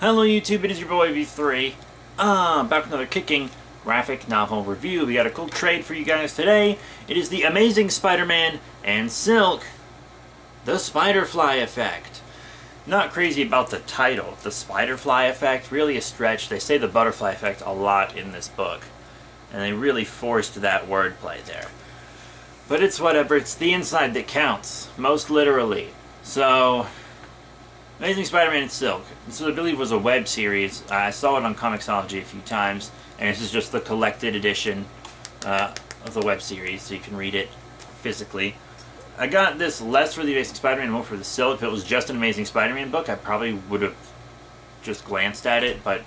Hello YouTube, it is your boy V3. Back with another kicking graphic novel review. We got a cool trade for you guys today. It is The Amazing Spider-Man and Silk, The Spider-Fly Effect. Not crazy about the title. The Spider-Fly Effect, really a stretch. They say the Butterfly Effect a lot in this book, and they really forced that wordplay there. But it's whatever, it's the inside that counts, most literally. So, Amazing Spider-Man and Silk. This, I believe, was a web series. I saw it on Comixology a few times, and this is just the collected edition of the web series, so you can read it physically. I got this less for the Amazing Spider-Man and more for the Silk. If it was just an Amazing Spider-Man book, I probably would have just glanced at it, but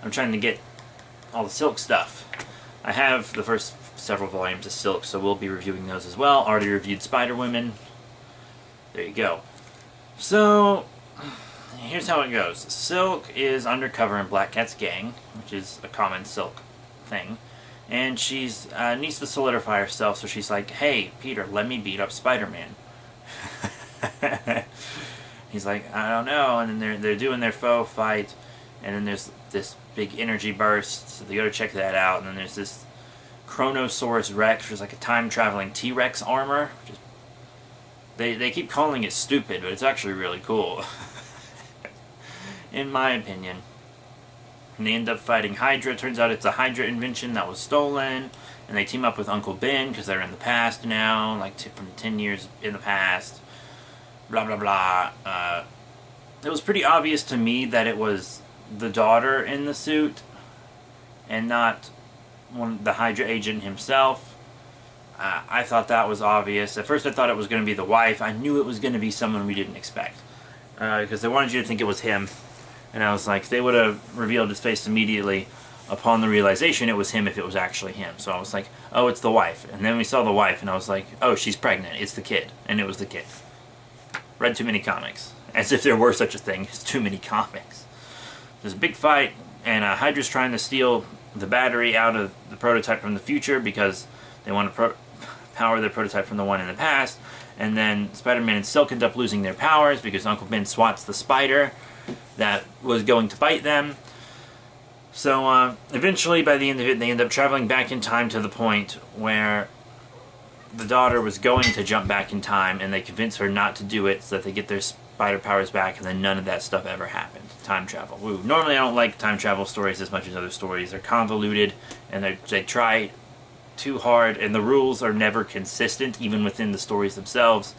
I'm trying to get all the Silk stuff. I have the first several volumes of Silk, so we'll be reviewing those as well. Already reviewed Spider-Women. There you go. So, here's how it goes. Silk is undercover in Black Cat's gang, which is a common Silk thing, and she's needs to solidify herself, so she's like, hey, Peter, let me beat up Spider-Man. He's like, I don't know, and then they're doing their faux fight, and then there's this big energy burst, so they go to check that out, and then there's this Chronosaurus Rex, which is like a time-traveling T-Rex armor. They keep calling it stupid, but it's actually really cool. In my opinion. And they end up fighting Hydra. Turns out it's a Hydra invention that was stolen. And they team up with Uncle Ben, because they're in the past now, like from 10 years in the past. Blah, blah, blah. It was pretty obvious to me that it was the daughter in the suit, and not the Hydra agent himself. I thought that was obvious. At first I thought it was going to be the wife. I knew it was going to be someone we didn't expect. Because they wanted you to think it was him. And I was like, they would have revealed his face immediately upon the realization it was him if it was actually him. So I was like, oh, it's the wife. And then we saw the wife, and I was like, oh, she's pregnant. It's the kid. And it was the kid. Read too many comics. As if there were such a thing as too many comics. There's a big fight, and Hydra's trying to steal the battery out of the prototype from the future because they want to power their prototype from the one in the past. And then Spider-Man and Silk end up losing their powers because Uncle Ben swats the spider that was going to bite them. So eventually, by the end of it, they end up traveling back in time to the point where the daughter was going to jump back in time, and they convince her not to do it so that they get their spider powers back, and then none of that stuff ever happened. Time travel. Woo. Normally I don't like time travel stories as much as other stories. They're convoluted, and they try too hard, and the rules are never consistent, even within the stories themselves.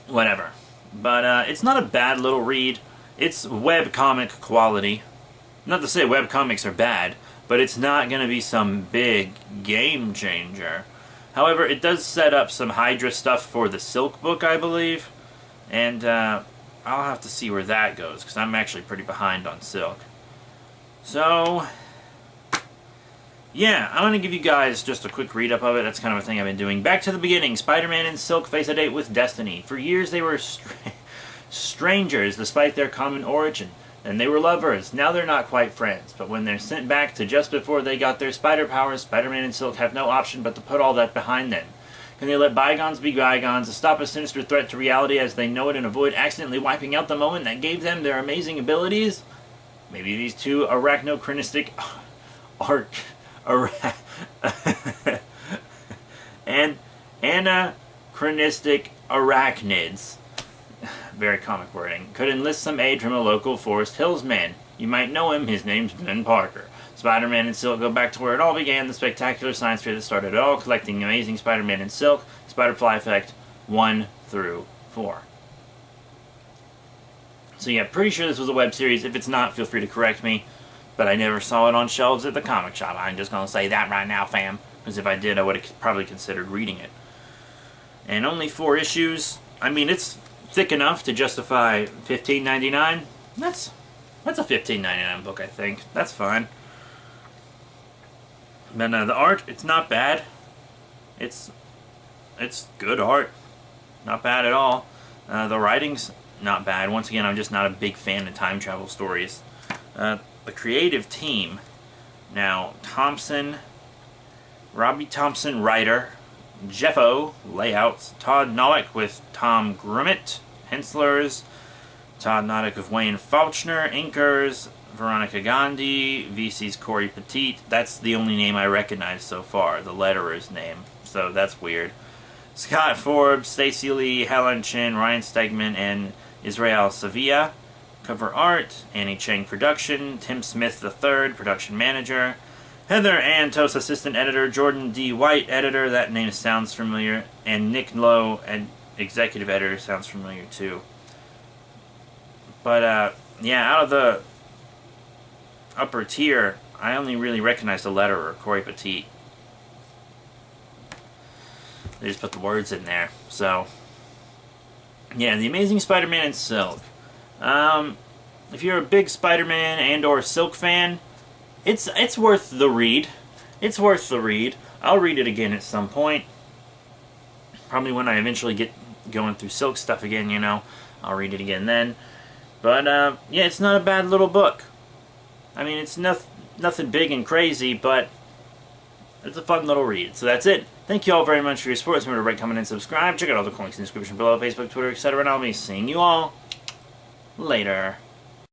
Whatever. But it's not a bad little read. It's web comic quality. Not to say web comics are bad, but it's not going to be some big game changer. However, it does set up some Hydra stuff for the Silk book, I believe. And I'll have to see where that goes, because I'm actually pretty behind on Silk. So, yeah, I'm going to give you guys just a quick read-up of it. That's kind of a thing I've been doing. Back to the beginning. Spider-Man and Silk face a date with Destiny. For years they were strangers despite their common origin. Then they were lovers. Now they're not quite friends. But when they're sent back to just before they got their spider powers, Spider-Man and Silk have no option but to put all that behind them. Can they let bygones be bygones, to stop a sinister threat to reality as they know it, and avoid accidentally wiping out the moment that gave them their amazing abilities? Maybe these two arachnochronistic and anachronistic arachnids, very comic wording, could enlist some aid from a local Forest Hills man. You might know him, his name's Ben Parker. Spider-Man and Silk go back to where it all began, the spectacular science fair that started it all, collecting Amazing Spider-Man and Silk, Spider-Fly Effect 1 through 4. So yeah, pretty sure this was a web series. If it's not, feel free to correct me. But I never saw it on shelves at the comic shop. I'm just going to say that right now, fam. Because if I did, I would have probably considered reading it. And only 4 issues. I mean, it's thick enough to justify $15.99. That's a $15.99 book, I think. That's fine. But the art, it's not bad. It's good art. Not bad at all. The writing's not bad. Once again, I'm just not a big fan of time travel stories. The creative team. Now, Robbie Thompson, writer. Jeffo, layouts. Todd Nolick with Tom Grummett, pencilers. Todd Noddick with Wayne Fauchner. Inkers, Veronica Gandhi. VC's Corey Petit. That's the only name I recognize so far, the letterer's name. So that's weird. Scott Forbes, Stacey Lee, Helen Chin, Ryan Stegman, and Israel Sevilla. Cover art, Annie Chang production. Tim Smith III, production manager. Heather Antos, assistant editor. Jordan D. White, editor. That name sounds familiar. And Nick Lowe, executive editor, sounds familiar too. But, yeah, out of the upper tier, I only really recognize the letterer, Corey Petit. They just put the words in there. So, yeah, The Amazing Spider-Man and Silk. If you're a big Spider-Man and or Silk fan, it's worth the read. It's worth the read. I'll read it again at some point. Probably when I eventually get going through Silk stuff again, you know. I'll read it again then. But, yeah, it's not a bad little book. I mean, it's nothing big and crazy, but it's a fun little read. So that's it. Thank you all very much for your support. Remember to rate, comment, and subscribe. Check out all the links in the description below, Facebook, Twitter, etc. And I'll be seeing you all later.